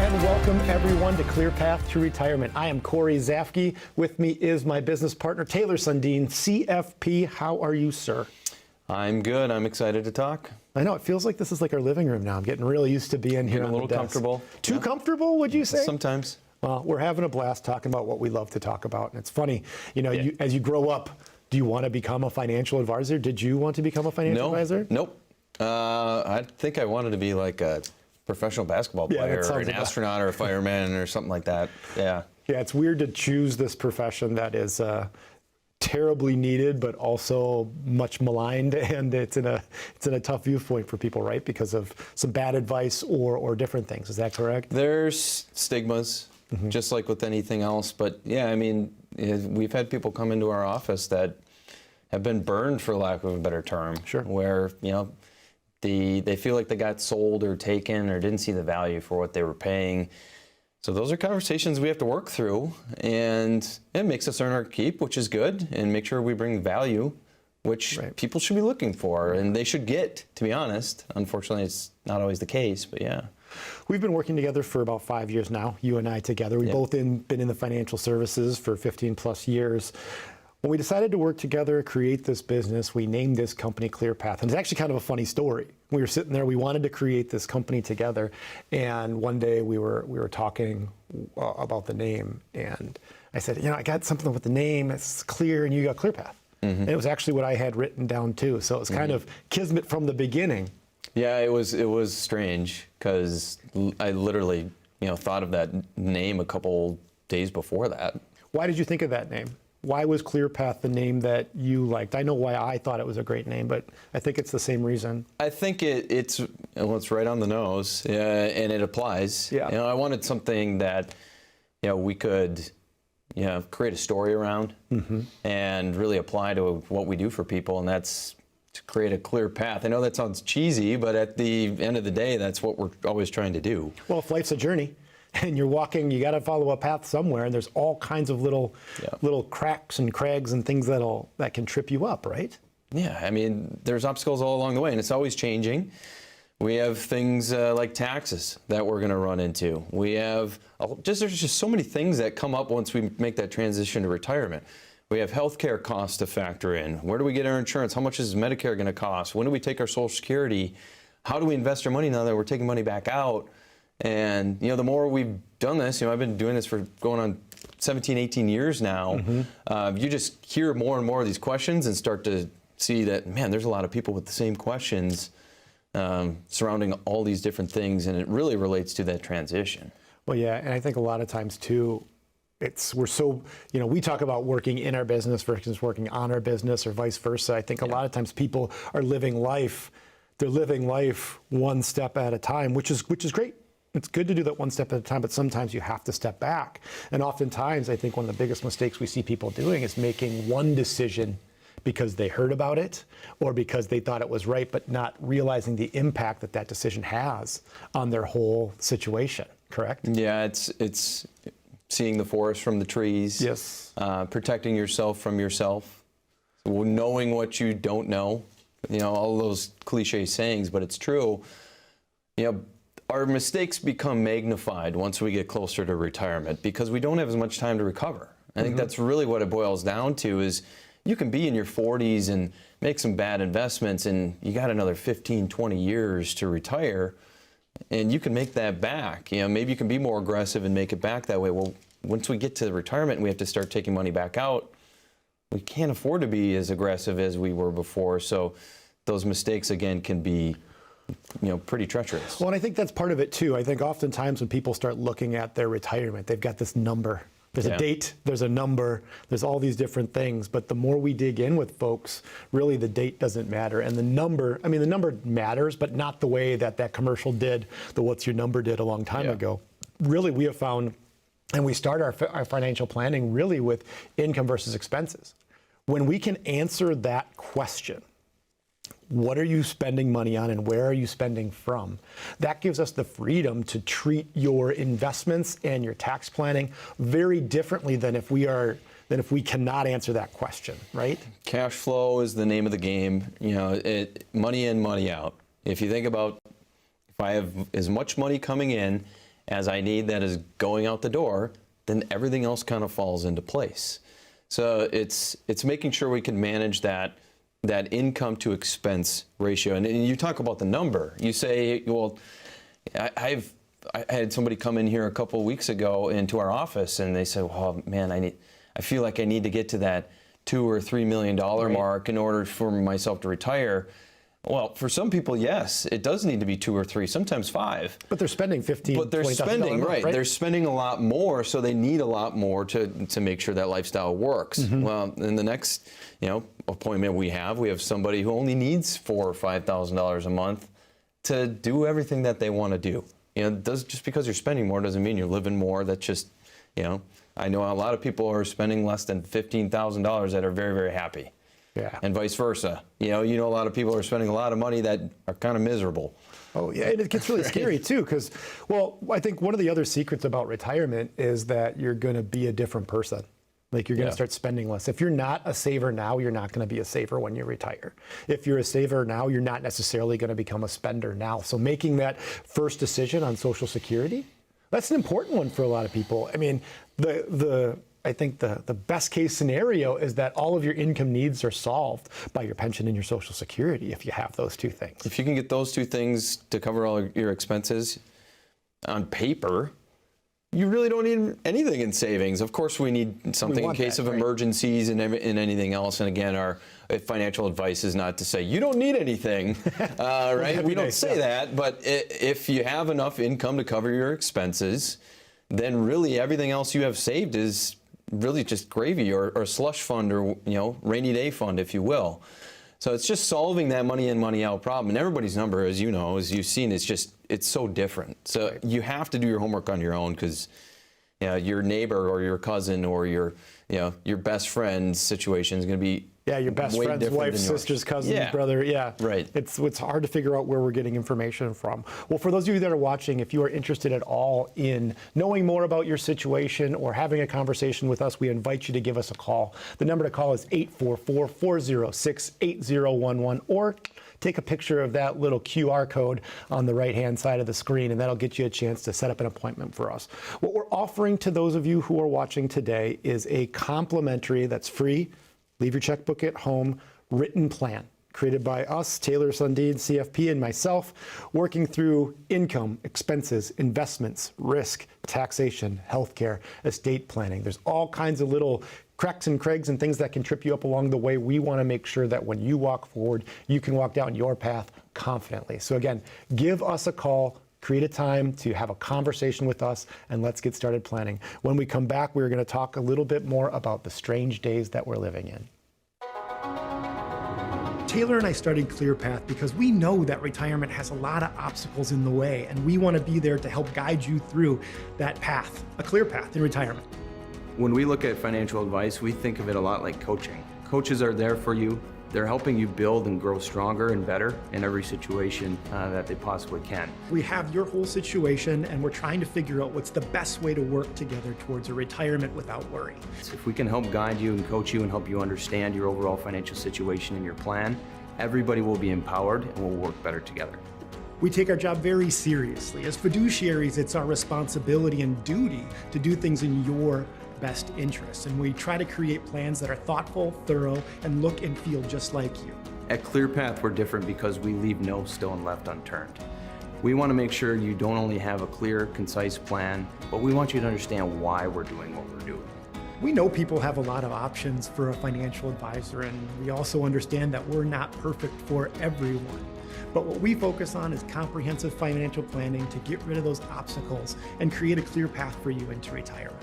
and welcome everyone to ClearPath to Retirement. I am Zafke. With me is my business partner, Taylor Sundeen, CFP. How are you, sir? I'm good. I'm excited to talk. I know, it feels like this is like our living room now. I'm getting really used to being here on the desk. A little comfortable. Too comfortable, would you say? Sometimes. Well, we're having a blast talking about what we love to talk about. And it's funny, you know, as you grow up, do you want to become a financial advisor? Did you want to become a financial advisor? Nope. I think I wanted to be like a professional basketball player or an astronaut or a fireman or something like that. Yeah. Yeah, it's weird to choose this profession that is terribly needed, but also much maligned, and it's in a tough viewpoint for people, right? Because of some bad advice or different things. Is that correct? There's stigmas, just like with anything else. But yeah, I mean, we've had people come into our office that have been burned, for lack of a better term. Sure. Where, you know, they feel like they got sold or taken or didn't see the value for what they were paying. So those are conversations we have to work through, and it makes us earn our keep, which is good, and make sure we bring value, which people should be looking for, and they should get, to be honest. Unfortunately, it's not always the case, but yeah. We've been working together for about 5 years now, you and I together. We've both been in the financial services for 15 plus years. When we decided to work together, create this business, we named this company ClearPath. And it's actually kind of a funny story. We were sitting there, we wanted to create this company together. And one day we were talking about the name. And I said, you know, I got something with the name, it's clear, and you got ClearPath. And it was actually what I had written down too. So it was kind of kismet from the beginning. Yeah, it was strange, because I literally, you know, thought of that name a couple days before that. Why did you think of that name? Why was ClearPath the name that you liked? I know why I thought it was a great name, but I think it's the same reason. I think it's right on the nose, and it applies. Yeah. You know, I wanted something that, you know, we could, you know, create a story around and really apply to what we do for people, and that's to create a clear path. I know that sounds cheesy, but at the end of the day, that's what we're always trying to do. Well, if life's a journey, and you're walking, you got to follow a path somewhere, and there's all kinds of little cracks and crags and things that can trip you up, right? Yeah, I mean, there's obstacles all along the way, and it's always changing. We have things like taxes that we're going to run into. We have there's just so many things that come up once we make that transition to retirement. We have healthcare costs to factor in. Where do we get our insurance? How much is Medicare going to cost? When do we take our Social Security? How do we invest our money now that we're taking money back out? And, you know, the more we've done this, you know, I've been doing this for going on 17, 18 years now. You just hear more and more of these questions and start to see that, man, there's a lot of people with the same questions surrounding all these different things, and it really relates to that transition. Well, yeah, and I think a lot of times, too, we're so, you know, we talk about working in our business versus working on our business or vice versa. I think a lot of times people are living life, they're living life one step at a time, which is great. It's good to do that one step at a time, but sometimes you have to step back. And oftentimes, I think one of the biggest mistakes we see people doing is making one decision because they heard about it or because they thought it was right, but not realizing the impact that that decision has on their whole situation, correct? Yeah, it's seeing the forest from the trees. Yes. Protecting yourself from yourself. Knowing what you don't know. You know, all those cliche sayings, but it's true. You know, our mistakes become magnified once we get closer to retirement because we don't have as much time to recover. I think that's really what it boils down to is you can be in your 40s and make some bad investments and you got another 15, 20 years to retire and you can make that back. You know, maybe you can be more aggressive and make it back that way. Well, once we get to retirement and we have to start taking money back out, we can't afford to be as aggressive as we were before. So those mistakes, again, can be, you know, pretty treacherous. Well, and I think that's part of it too. I think oftentimes when people start looking at their retirement, they've got this number. There's a date, there's a number, there's all these different things. But the more we dig in with folks, really the date doesn't matter. And the number, I mean, the number matters, but not the way that commercial did, the What's Your Number did a long time ago. Really, we have found, and we start our financial planning really with income versus expenses. When we can answer that question, what are you spending money on and where are you spending from? That gives us the freedom to treat your investments and your tax planning very differently than if we cannot answer that question, right? Cash flow is the name of the game. You know, money in, money out. If you think about if I have as much money coming in as I need that is going out the door, then everything else kind of falls into place. So it's making sure we can manage that income to expense ratio. And you talk about the number. You say, well, I had somebody come in here a couple of weeks ago into our office, and they said, "Oh man, I feel like I need to get to that $2 or $3 million mark in order for myself to retire." Well, for some people, yes, it does need to be 2 or 3, sometimes 5. But they're spending $15,000, But they're spending, right? They're spending a lot more, so they need a lot more to make sure that lifestyle works. Well, in the next, appointment we have somebody who only needs $4,000 or $5,000 a month to do everything that they want to do. Just because you're spending more doesn't mean you're living more. That's just, I know a lot of people are spending less than $15,000 that are very, very happy. Yeah. And vice versa. A lot of people are spending a lot of money that are kind of miserable. Oh, yeah, and it gets really scary too, because, well, I think one of the other secrets about retirement is that you're going to be a different person. Like, you're going to start spending less. If you're not a saver now, you're not going to be a saver when you retire. If you're a saver now, you're not necessarily going to become a spender now. So making that first decision on Social Security, that's an important one for a lot of people. I mean, I think the best case scenario is that all of your income needs are solved by your pension and your Social Security if you have those two things. If you can get those two things to cover all your expenses on paper, you really don't need anything in savings. Of course, we need something in case of emergencies and anything else. And again, our financial advice is not to say you don't need anything, right? We don't say that. But if you have enough income to cover your expenses, then really everything else you have saved is really just gravy or a slush fund or rainy day fund, if you will. So it's just solving that money in, money out problem. And everybody's number, as you know, as you've seen, it's so different. So you have to do your homework on your own, because your neighbor or your cousin or your best friend's situation is going to be your best friend's wife, sister's cousin, brother. Yeah, right. It's hard to figure out where we're getting information from. Well, for those of you that are watching, if you are interested at all in knowing more about your situation or having a conversation with us, we invite you to give us a call. The number to call is 844-406-8011, or take a picture of that little QR code on the right-hand side of the screen, and that'll get you a chance to set up an appointment for us. What we're offering to those of you who are watching today is a complimentary, that's free, leave your checkbook at home, written plan created by us, Taylor, Sundeen, CFP, and myself, working through income, expenses, investments, risk, taxation, healthcare, estate planning. There's all kinds of little cracks and crags and things that can trip you up along the way. We want to make sure that when you walk forward, you can walk down your path confidently. So again, give us a call, create a time to have a conversation with us, and let's get started planning. When we come back, we're going to talk a little bit more about the strange days that we're living in. Taylor and I started ClearPath because we know that retirement has a lot of obstacles in the way, and we want to be there to help guide you through that path, a clear path in retirement. When we look at financial advice, we think of it a lot like coaching. Coaches are there for you. They're helping you build and grow stronger and better in every situation that they possibly can. We have your whole situation, and we're trying to figure out what's the best way to work together towards a retirement without worry. So if we can help guide you and coach you and help you understand your overall financial situation and your plan, everybody will be empowered and will work better together. We take our job very seriously. As fiduciaries, it's our responsibility and duty to do things in your best interests, and we try to create plans that are thoughtful, thorough, and look and feel just like you. At ClearPath, we're different because we leave no stone left unturned. We want to make sure you don't only have a clear, concise plan, but we want you to understand why we're doing what we're doing. We know people have a lot of options for a financial advisor, and we also understand that we're not perfect for everyone. But what we focus on is comprehensive financial planning to get rid of those obstacles and create a clear path for you into retirement.